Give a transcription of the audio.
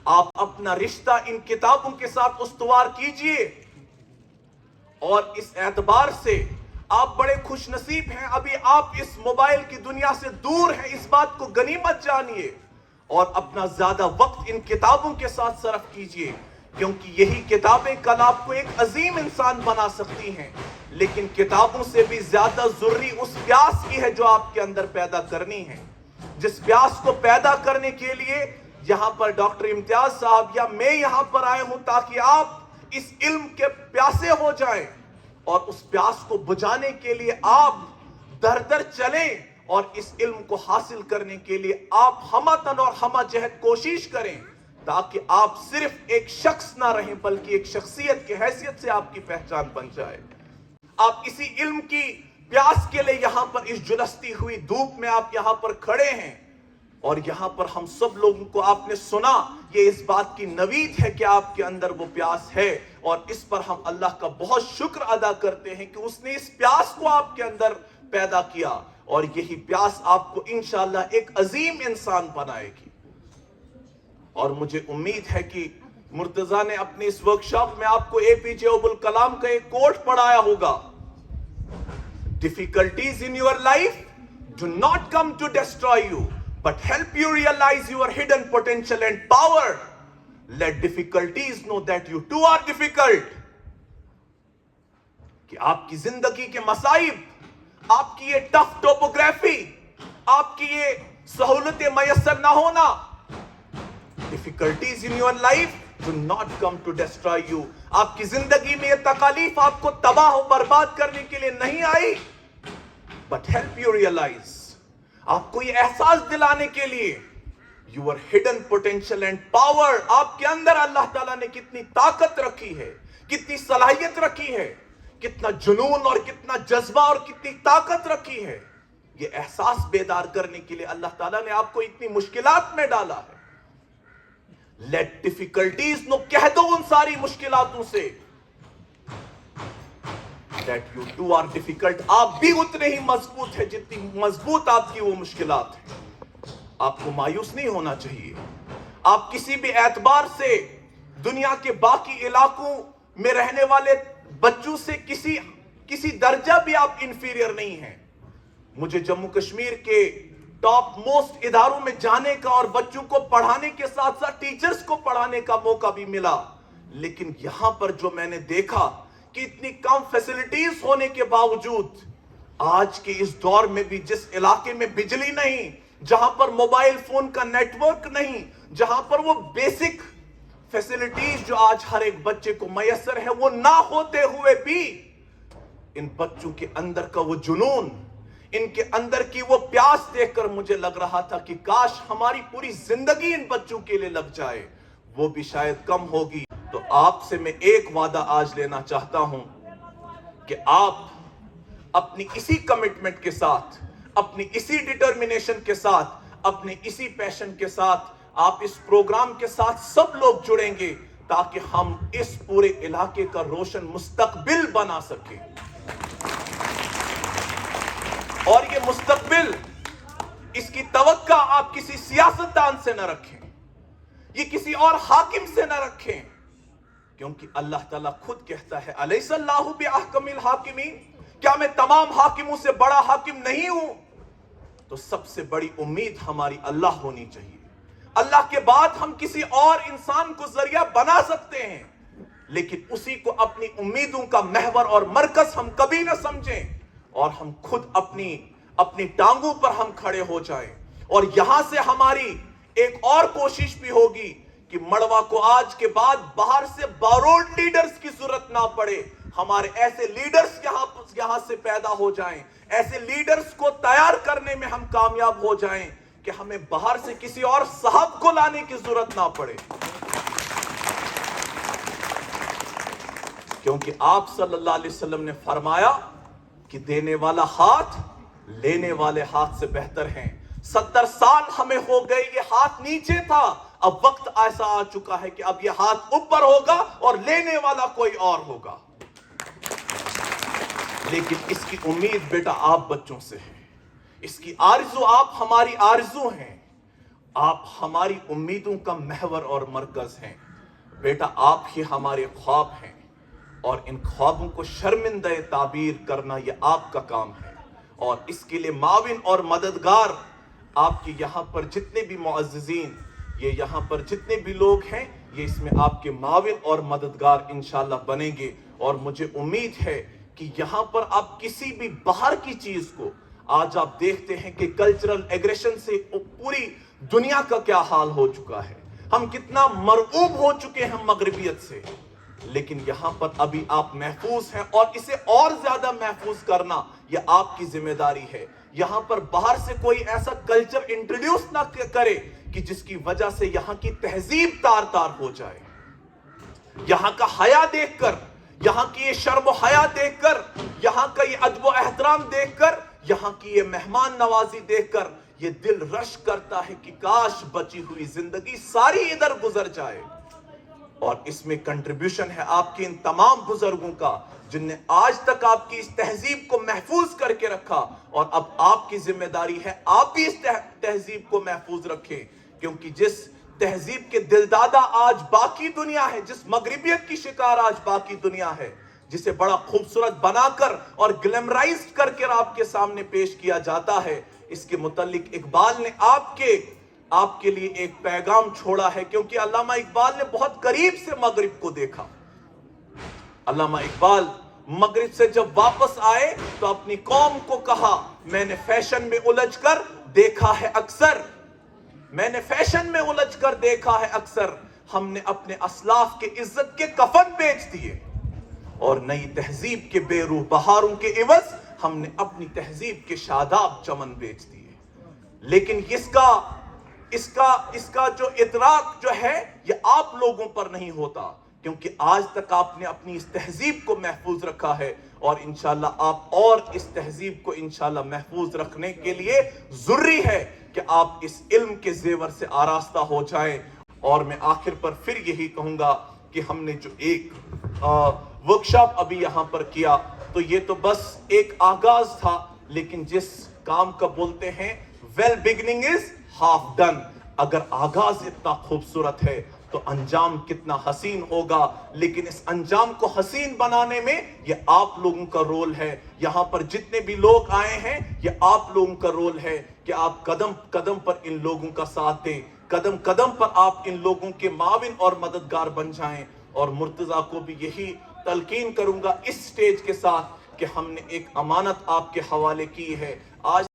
آپ اپنا رشتہ ان کتابوں کے ساتھ استوار کیجئے، اور اس اعتبار سے آپ بڑے خوش نصیب ہیں، ابھی آپ اس موبائل کی دنیا سے دور ہیں، اس بات کو غنیمت جانیے اور اپنا زیادہ وقت ان کتابوں کے ساتھ صرف کیجئے، کیونکہ یہی کتابیں کل آپ کو ایک عظیم انسان بنا سکتی ہیں۔ لیکن کتابوں سے بھی زیادہ ضروری اس پیاس کی ہے جو آپ کے اندر پیدا کرنی ہے، جس پیاس کو پیدا کرنے کے لیے یہاں پر ڈاکٹر امتیاز صاحب یا میں یہاں پر آئے ہوں تاکہ آپ اس علم کے پیاسے ہو جائیں، اور اس پیاس کو بجھانے کے لیے آپ در در چلیں، اور اس علم کو حاصل کرنے کے لیے آپ ہمہ تن اور ہمہ جہد کوشش کریں، تاکہ آپ صرف ایک شخص نہ رہیں بلکہ ایک شخصیت کی حیثیت سے آپ کی پہچان بن جائے۔ آپ اسی علم کی پیاس کے لیے یہاں پر اس جلستی ہوئی دھوپ میں آپ یہاں پر کھڑے ہیں، اور یہاں پر ہم سب لوگوں کو آپ نے سنا، یہ اس بات کی نوید ہے کہ آپ کے اندر وہ پیاس ہے، اور اس پر ہم اللہ کا بہت شکر ادا کرتے ہیں کہ اس نے اس پیاس کو آپ کے اندر پیدا کیا، اور یہی پیاس آپ کو انشاءاللہ ایک عظیم انسان بنائے گی۔ اور مجھے امید ہے کہ مرتضیٰ نے اپنے اس ورکشاپ میں آپ کو اے پی جے عبدالکلام کا ایک کوٹ پڑھایا ہوگا، Difficulties in your life do not come to destroy you, but help you realize your hidden potential and power. Let difficulties know that you too are difficult. کہ آپ کی زندگی کے مصائب، آپ کی یہ ٹف ٹوپوگرافی، آپ کی یہ سہولتیں میسر نہ ہونا، difficulties in your life do not come to destroy you. آپ کی زندگی میں یہ تکالیف آپ کو تباہ و برباد کرنے کے لیے نہیں آئی، but help you realize، آپ کو یہ احساس دلانے کے لیے your hidden potential and power، آپ کے اندر اللہ تعالیٰ نے کتنی طاقت رکھی ہے، کتنی صلاحیت رکھی ہے، کتنا جنون اور کتنا جذبہ اور کتنی طاقت رکھی ہے، یہ احساس بیدار کرنے کے لیے اللہ تعالیٰ نے آپ کو اتنی مشکلات میں ڈالا ہے۔ Let difficulties know، کہہ دو ان ساری مشکلاتوں سے that you too are difficult، آپ بھی اتنے ہی مضبوط ہیں جتنی مضبوط آپ کی وہ مشکلات ہیں۔ آپ کو مایوس نہیں ہونا چاہیے، آپ کسی بھی اعتبار سے دنیا کے باقی علاقوں میں رہنے والے بچوں سے کسی درجہ بھی آپ انفیریئر نہیں ہیں۔ مجھے جموں کشمیر کے ٹاپ موسٹ اداروں میں جانے کا اور بچوں کو پڑھانے کے ساتھ ساتھ ٹیچرز کو پڑھانے کا موقع بھی ملا، لیکن یہاں پر جو میں نے دیکھا کہ اتنی کم فیسلٹیز ہونے کے باوجود آج کے اس دور میں بھی جس علاقے میں بجلی نہیں، جہاں پر موبائل فون کا نیٹ ورک نہیں، جہاں پر وہ بیسک فیسلٹیز جو آج ہر ایک بچے کو میسر ہے وہ نہ ہوتے ہوئے بھی ان بچوں کے اندر کا وہ جنون، ان کے اندر کی وہ پیاس دیکھ کر مجھے لگ رہا تھا کہ کاش ہماری پوری زندگی ان بچوں کے لیے لگ جائے، وہ بھی شاید کم ہوگی۔ تو آپ سے میں ایک وعدہ آج لینا چاہتا ہوں کہ آپ اپنی اسی کمٹمنٹ کے ساتھ، اپنی اسی ڈٹرمنیشن کے ساتھ، اپنے اسی پیشن کے ساتھ آپ اس پروگرام کے ساتھ سب لوگ جڑیں گے تاکہ ہم اس پورے علاقے کا روشن مستقبل بنا سکیں، اور یہ مستقبل، اس کی توقع آپ کسی سیاستدان سے نہ رکھیں، یہ کسی اور حاکم سے نہ رکھیں، کیونکہ اللہ تعالیٰ خود کہتا ہے الیس اللہ بأحکم الحاکمین، کیا میں تمام حاکموں سے بڑا حاکم نہیں ہوں؟ تو سب سے بڑی امید ہماری اللہ ہونی چاہیے، اللہ کے بعد ہم کسی اور انسان کو ذریعہ بنا سکتے ہیں، لیکن اسی کو اپنی امیدوں کا محور اور مرکز ہم کبھی نہ سمجھیں، اور ہم خود اپنی ٹانگوں پر ہم کھڑے ہو جائیں۔ اور یہاں سے ہماری ایک اور کوشش بھی ہوگی کہ مڑوا کو آج کے بعد باہر سے باروڈ لیڈرز کی ضرورت نہ پڑے، ہمارے ایسے لیڈرز یہاں سے پیدا ہو جائیں، ایسے لیڈرز کو تیار کرنے میں ہم کامیاب ہو جائیں کہ ہمیں باہر سے کسی اور صاحب کو لانے کی ضرورت نہ پڑے، کیونکہ آپ صلی اللہ علیہ وسلم نے فرمایا کہ دینے والا ہاتھ لینے والے ہاتھ سے بہتر ہیں۔ 70 سال ہمیں ہو گئے یہ ہاتھ نیچے تھا، اب وقت ایسا آ چکا ہے کہ اب یہ ہاتھ اوپر ہوگا اور لینے والا کوئی اور ہوگا، لیکن اس کی امید بیٹا آپ بچوں سے ہے، اس کی آرزو آپ ہماری آرزو ہیں۔ آپ ہماری امیدوں کا محور اور مرکز ہیں بیٹا، آپ ہی ہمارے خواب ہیں اور ان خوابوں کو شرمندہ تعبیر کرنا یہ آپ کا کام ہے، اور اس کے لیے معاون اور مددگار آپ کے یہاں پر جتنے بھی معززین، یہ یہاں پر جتنے بھی لوگ ہیں، یہ اس میں آپ کے معاون اور مددگار انشاءاللہ بنیں گے۔ اور مجھے امید ہے کہ یہاں پر آپ کسی بھی باہر کی چیز کو، آج آپ دیکھتے ہیں کہ کلچرل ایگریشن سے پوری دنیا کا کیا حال ہو چکا ہے، ہم کتنا مرعوب ہو چکے ہیں مغربیت سے، لیکن یہاں پر ابھی آپ محفوظ ہیں، اور اسے اور زیادہ محفوظ کرنا یہ آپ کی ذمہ داری ہے۔ یہاں پر باہر سے کوئی ایسا کلچر انٹروڈیوس نہ کرے کہ جس کی وجہ سے یہاں کی تہذیب تار تار ہو جائے۔ یہاں کا حیا دیکھ کر، یہاں کی یہ شرم و حیا دیکھ کر، یہاں کا یہ ادب و احترام دیکھ کر، یہاں کی یہ مہمان نوازی دیکھ کر یہ دل رش کرتا ہے کہ کاش بچی ہوئی زندگی ساری ادھر گزر جائے۔ اور اس میں کنٹریبیوشن ہے آپ کے ان تمام بزرگوں کا جن نے آج تک آپ کی اس تہذیب کو محفوظ کر کے رکھا، اور اب آپ کی ذمہ داری ہے آپ بھی اس تہذیب کو محفوظ رکھیں، کیونکہ جس تہذیب کے دلدادہ آج باقی دنیا ہے، جس مغربیت کی شکار آج باقی دنیا ہے، جسے بڑا خوبصورت بنا کر اور گلیمرائز کر کے آپ کے سامنے پیش کیا جاتا ہے، اس کے متعلق اقبال نے آپ کے لیے ایک پیغام چھوڑا ہے، کیونکہ علامہ اقبال نے بہت قریب سے مغرب کو دیکھا۔ علامہ اقبال مغرب سے جب واپس آئے تو اپنی قوم کو کہا، میں نے فیشن میں الجھ کر دیکھا ہے اکثر، میں نے فیشن میں الجھ کر دیکھا ہے اکثر، ہم نے اپنے اسلاف کے عزت کے کفن بیچ دیے، اور نئی تہذیب کے بے روح بہاروں کے عوض ہم نے اپنی تہذیب کے شاداب چمن بیچ دیے۔ لیکن اس کا جو ادراک جو ہے یہ آپ لوگوں پر نہیں ہوتا، کیونکہ آج تک آپ نے اپنی اس تہذیب کو محفوظ رکھا ہے، اور انشاءاللہ آپ اور اس تہذیب کو انشاءاللہ محفوظ رکھنے کے لیے ضروری ہے کہ آپ اس علم کے زیور سے آراستہ ہو جائیں۔ اور میں آخر پر پھر یہی کہوں گا کہ ہم نے جو ایک ورکشاپ ابھی یہاں پر کیا، تو یہ تو بس ایک آغاز تھا، لیکن جس کام کا بولتے ہیں well beginning is half done, اگر آغاز اتنا خوبصورت ہے تو انجام کتنا حسین ہوگا، لیکن اس انجام کو حسین بنانے میں یہ آپ لوگوں کا رول ہے۔ یہاں پر جتنے بھی لوگ آئے ہیں یہ آپ لوگوں کا رول ہے کہ آپ قدم قدم پر ان لوگوں کا ساتھ دیں، قدم قدم پر آپ ان لوگوں کے معاون اور مددگار بن جائیں۔ اور مرتضیٰ کو بھی یہی تلقین کروں گا اس سٹیج کے ساتھ کہ ہم نے ایک امانت آپ کے حوالے کی ہے۔ آج